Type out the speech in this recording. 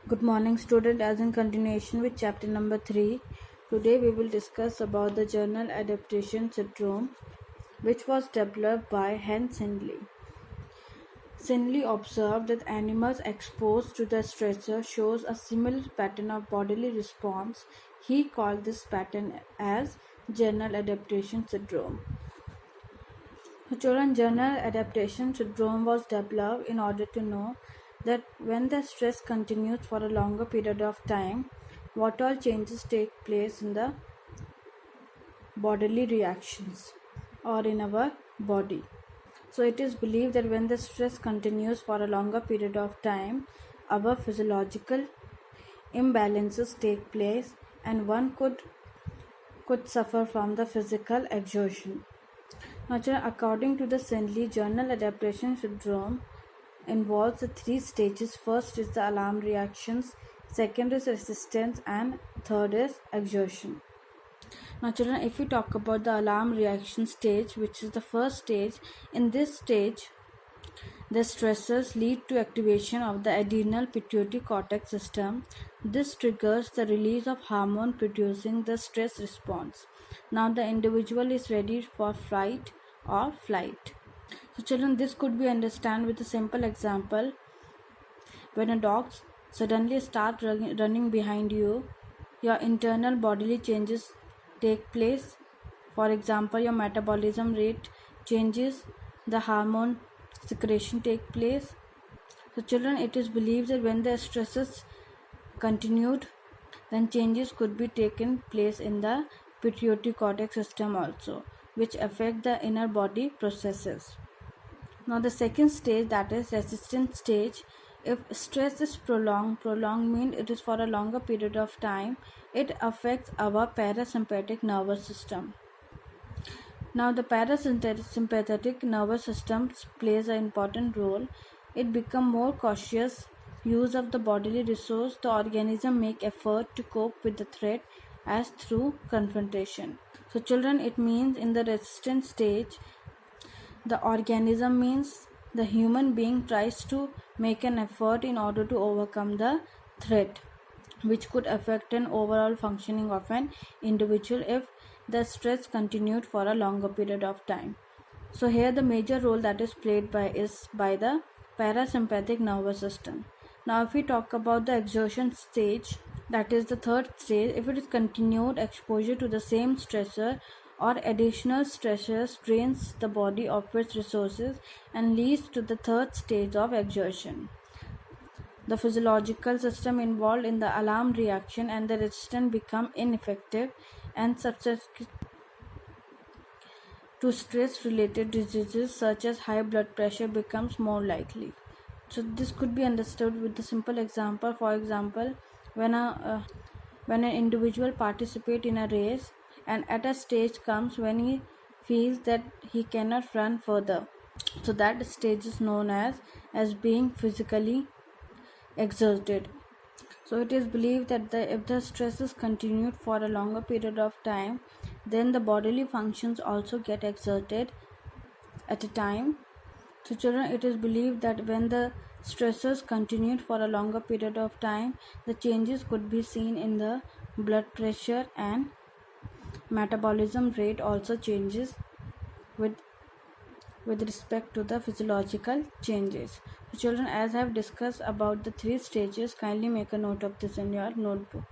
Good morning, student. As in continuation with chapter number 3, today we will discuss about the journal adaptation syndrome, which was developed by Hans Sindley. Sindley observed that animals exposed to the stressor shows a similar pattern of bodily response. He called this pattern as journal adaptation syndrome. The children journal adaptation syndrome was developed in order to know that when the stress continues for a longer period of time, what all changes take place in the bodily reactions or in our body. So it is believed that when the stress continues for a longer period of time, our physiological imbalances take place and one could suffer from the physical exertion. Now, according to the Sindley, journal adaptation syndrome involves the three stages. First is the alarm reactions, second is resistance, and third is exertion. Now, children, if we talk about the alarm reaction stage, which is the first stage, in this stage, the stressors lead to activation of the adrenal pituitary cortex system. This triggers the release of hormone producing the stress response. Now, the individual is ready for fight or flight. So children, this could be understood with a simple example. When a dog suddenly starts running behind you, your internal bodily changes take place. For example, your metabolism rate changes, the hormone secretion take place. So children, it is believed that when the stresses continued, then changes could be taken place in the pituitary cortex system also, which affect the inner body processes. Now the second stage, that is resistance stage, if stress is prolonged means it is for a longer period of time, it affects our parasympathetic nervous system. Now the parasympathetic nervous system plays an important role. It becomes more cautious use of the bodily resource. The organism make effort to cope with the threat as through confrontation. So children, it means in the resistance stage, the organism means the human being tries to make an effort in order to overcome the threat, which could affect an overall functioning of an individual if the stress continued for a longer period of time. So here the major role that is played by the parasympathetic nervous system. Now if we talk about the exertion stage, that is the third stage, if it is continued exposure to the same stressor or additional stressors drains the body of its resources and leads to the third stage of exertion. The physiological system involved in the alarm reaction and the resistance become ineffective and subject to stress related diseases such as high blood pressure becomes more likely. So this could be understood with the simple example. For example, when an individual participate in a race and at a stage comes when he feels that he cannot run further, so that stage is known as being physically exerted. So it is believed that if the stress is continued for a longer period of time, then the bodily functions also get exerted at a time. So children, it is believed that when the stressors continued for a longer period of time, the changes could be seen in the blood pressure and metabolism rate also changes with respect to the physiological changes. So children, as I have discussed about the three stages, kindly make a note of this in your notebook.